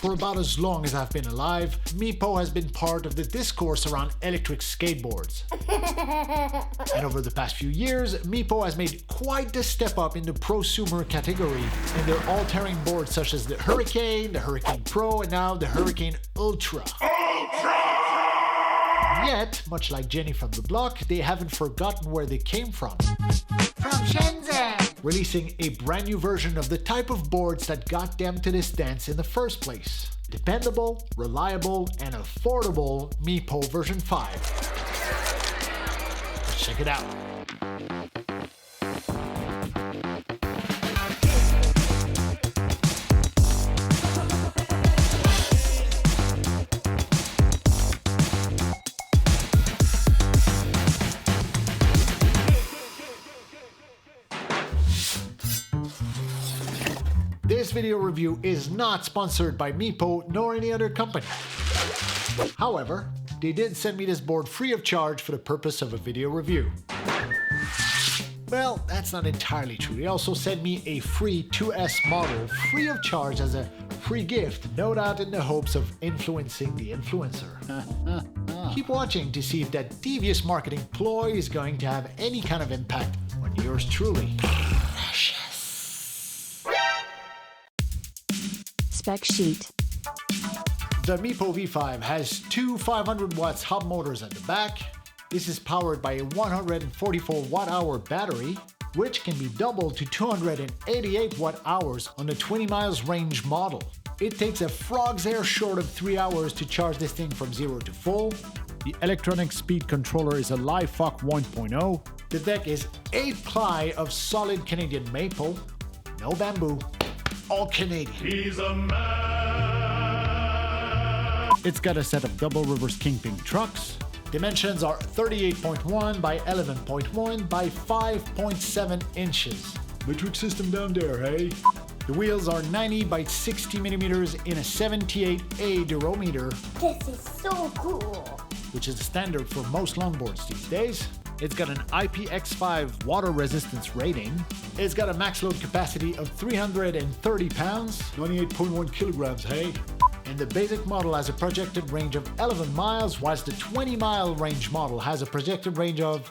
For about as long as I've been alive, Meepo has been part of the discourse around electric skateboards. And over the past few years, Meepo has made quite the step up in the prosumer category, and they're all-terrain boards such as the Hurricane, the Hurricane Pro, and now the Hurricane Ultra. Yet, much like Jenny from the block, they haven't forgotten where they came from. From Shenzhen! Releasing a brand new version of the type of boards that got them to this dance in the first place. Dependable, reliable, and affordable Meepo version 5. Let's check it out. This video review is not sponsored by Meepo nor any other company. However, they did send me this board free of charge for the purpose of a video review. Well, that's not entirely true. They also sent me a free 2S model free of charge as a free gift, no doubt in the hopes of influencing the influencer. Keep watching to see if that devious marketing ploy is going to have any kind of impact on yours truly. Spec sheet. The Meepo V5 has two 500 watts hub motors at the back. This is powered by a 144 watt-hour battery, which can be doubled to 288 watt-hours on the 20 miles range model. It takes a frog's hair short of 3 hours to charge this thing from 0 to full. The electronic speed controller is a LiFox 1.0. The deck is 8 ply of solid Canadian maple, no bamboo. All Canadian. He's a man. It's got a set of double reverse kingpin trucks. Dimensions are 38.1 by 11.1 by 5.7 inches. Metric system down there, hey? The wheels are 90 by 60 millimeters in a 78A durometer. This is so cool! Which is the standard for most longboards these days. It's got an IPX5 water resistance rating. It's got a max load capacity of 330 pounds, 98.1 kilograms, hey? And the basic model has a projected range of 11 miles, whilst the 20-mile range model has a projected range of...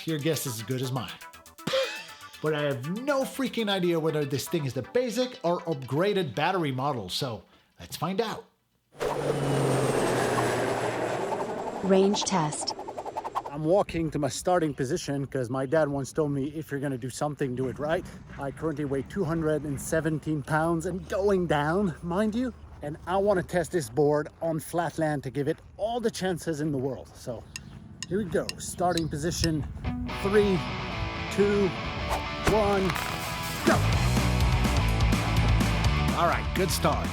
your guess is as good as mine. But I have no freaking idea whether this thing is the basic or upgraded battery model, so let's find out. Range test. I'm walking to my starting position because my dad once told me if you're going to do something, do it right. I currently weigh 217 pounds and going down, mind you. And I want to test this board on flat land to give it all the chances in the world. So here we go. Starting position, 3, 2, 1, go. All right, good start.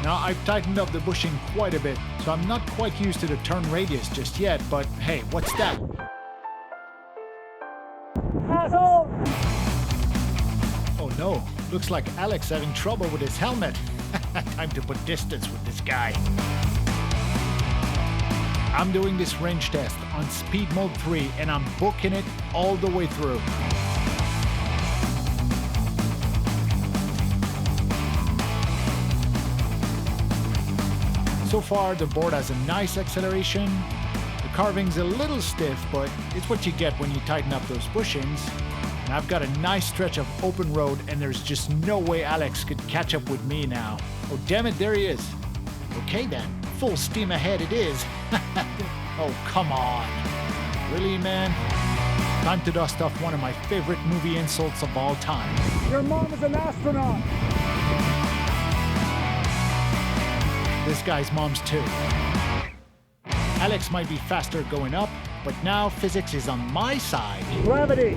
Now I've tightened up the bushing quite a bit, so I'm not quite used to the turn radius just yet, but hey, what's that? Asshole! Oh no, looks like Alex having trouble with his helmet. Time to put distance with this guy. I'm doing this range test on speed mode 3 and I'm booking it all the way through. So far, the board has a nice acceleration. The carving's a little stiff, but it's what you get when you tighten up those bushings. And I've got a nice stretch of open road, and there's just no way Alex could catch up with me now. Oh, damn it, there he is. Okay then, full steam ahead it is. Oh, come on. Really, man? Time to dust off one of my favorite movie insults of all time. Your mom is an astronaut! This guy's mom's too. Alex might be faster going up, but now physics is on my side. Gravity!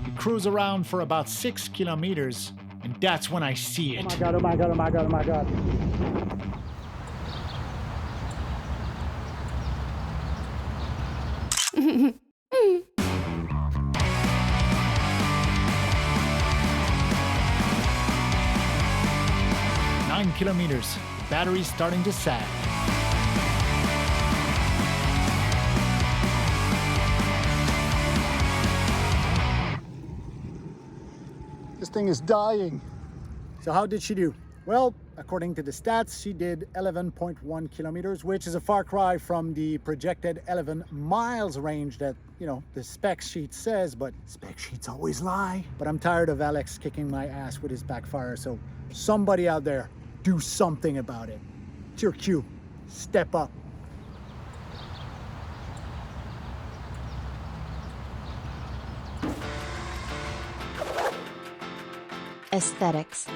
We cruise around for about 6 kilometers, and that's when I see it. Oh my god, oh my god, oh my god, oh my god. Kilometers. The battery's starting to sag. This thing is dying. So how did she do? Well, according to the stats, she did 11.1 kilometers, which is a far cry from the projected 11 miles range that, you know, the spec sheet says, but spec sheets always lie. But I'm tired of Alex kicking my ass with his backfire, so somebody out there, do something about it. It's your cue. Step up. Aesthetics.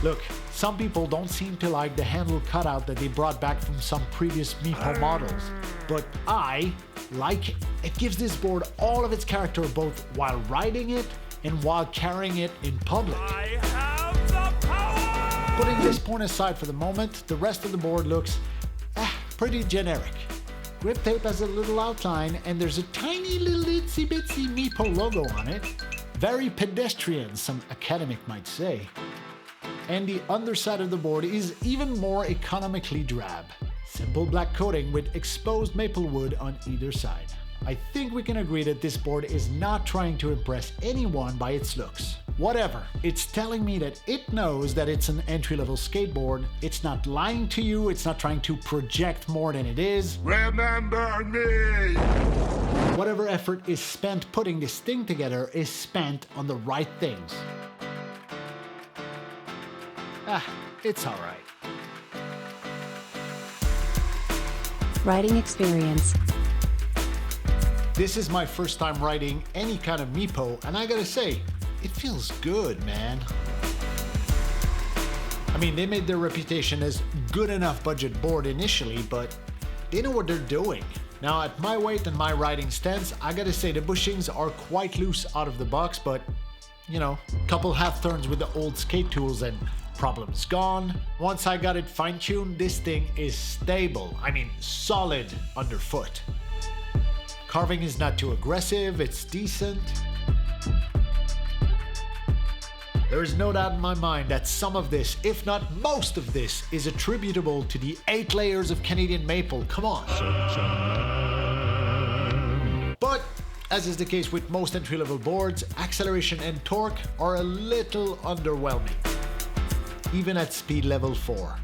Look, some people don't seem to like the handle cutout that they brought back from some previous Meepo models, but I like it. It gives this board all of its character both while riding it and while carrying it in public. I have the power! Putting this point aside for the moment, the rest of the board looks pretty generic. Grip tape has a little outline and there's a tiny little itsy bitsy Meepo logo on it. Very pedestrian, some academic might say. And the underside of the board is even more economically drab. Simple black coating with exposed maple wood on either side. I think we can agree that this board is not trying to impress anyone by its looks. Whatever, it's telling me that it knows that it's an entry-level skateboard. It's not lying to you, it's not trying to project more than it is. Remember me! Whatever effort is spent putting this thing together is spent on the right things. It's alright. Riding experience. This is my first time riding any kind of Meepo, and I gotta say, it feels good, man. I mean, they made their reputation as good enough budget board initially, but they know what they're doing. Now, at my weight and my riding stance, I gotta say the bushings are quite loose out of the box, but, you know, couple half turns with the old skate tools and problems gone. Once I got it fine-tuned, this thing is stable. I mean, solid underfoot. Carving is not too aggressive, it's decent. There is no doubt in my mind that some of this, if not most of this, is attributable to the 8 layers of Canadian maple. Come on. But, as is the case with most entry-level boards, acceleration and torque are a little underwhelming, even at speed level 4.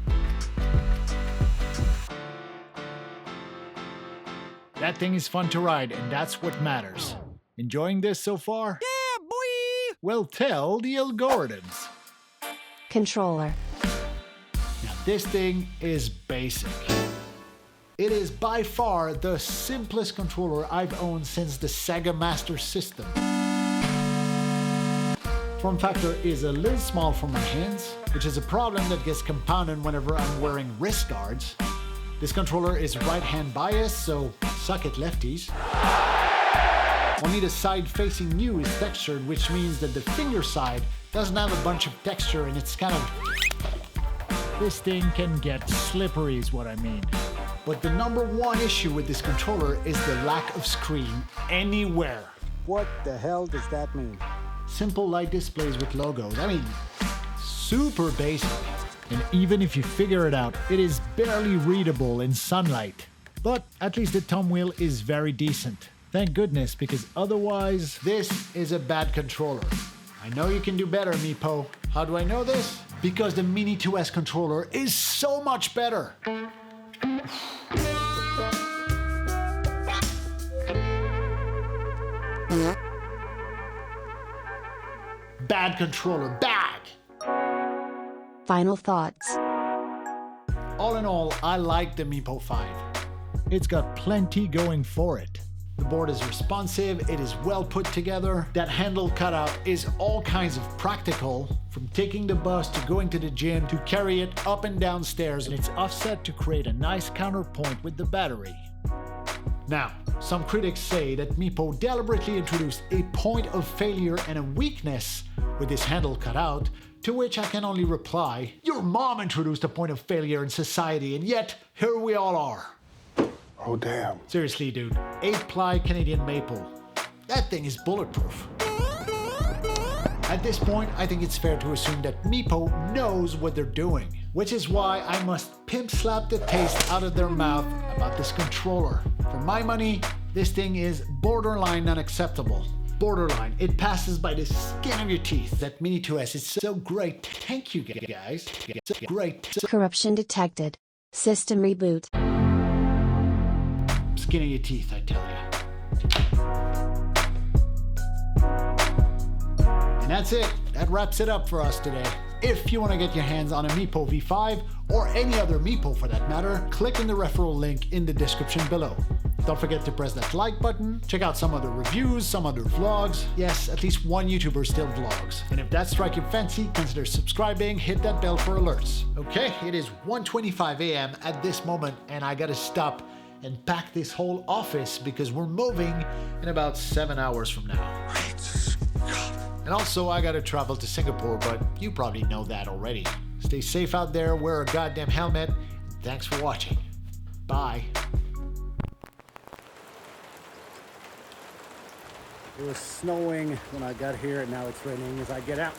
That thing is fun to ride, and that's what matters. Enjoying this so far? Yeah, boy! Well, tell the algorithms. Controller. Now, this thing is basic. It is by far the simplest controller I've owned since the Sega Master System. Form factor is a little small for my hands, which is a problem that gets compounded whenever I'm wearing wrist guards. This controller is right-hand biased, so suck it, lefties. Only the side facing you is textured, which means that the finger side doesn't have a bunch of texture and it's kind of... This thing can get slippery is what I mean. But the number one issue with this controller is the lack of screen anywhere. What the hell does that mean? Simple light displays with logos. I mean, super basic. And even if you figure it out, it is barely readable in sunlight. But at least the thumb wheel is very decent. Thank goodness, because otherwise, this is a bad controller. I know you can do better, Meepo. How do I know this? Because the Mini 2S controller is so much better. Bad controller, bad! Final thoughts. All in all, I like the Meepo 5. It's got plenty going for it. The board is responsive, it is well put together. That handle cutout is all kinds of practical, from taking the bus to going to the gym to carry it up and down stairs, and it's offset to create a nice counterpoint with the battery. Now, some critics say that Meepo deliberately introduced a point of failure and a weakness with this handle cutout, to which I can only reply, your mom introduced a point of failure in society, and yet here we all are. Oh, damn. Seriously, dude, 8-ply Canadian maple. That thing is bulletproof. At this point, I think it's fair to assume that Meepo knows what they're doing, which is why I must pimp slap the taste out of their mouth about this controller. For my money, this thing is borderline unacceptable. borderline. It passes by the skin of your teeth. That Mini 2S is so great. Thank you guys. So great. Corruption detected. System reboot. Skin of your teeth, I tell you. And that's it. That wraps it up for us today. If you want to get your hands on a Meepo V5 or any other Meepo for that matter, click in the referral link in the description below. Don't forget to press that like button, check out some other reviews, some other vlogs. Yes, at least one YouTuber still vlogs. And if that strikes your fancy, consider subscribing, hit that bell for alerts. Okay, it is 1:25 a.m. at this moment and I gotta stop and pack this whole office because we're moving in about 7 hours from now. And also I gotta travel to Singapore, but you probably know that already. Stay safe out there, wear a goddamn helmet, and thanks for watching. Bye. It was snowing when I got here and now it's raining as I get out.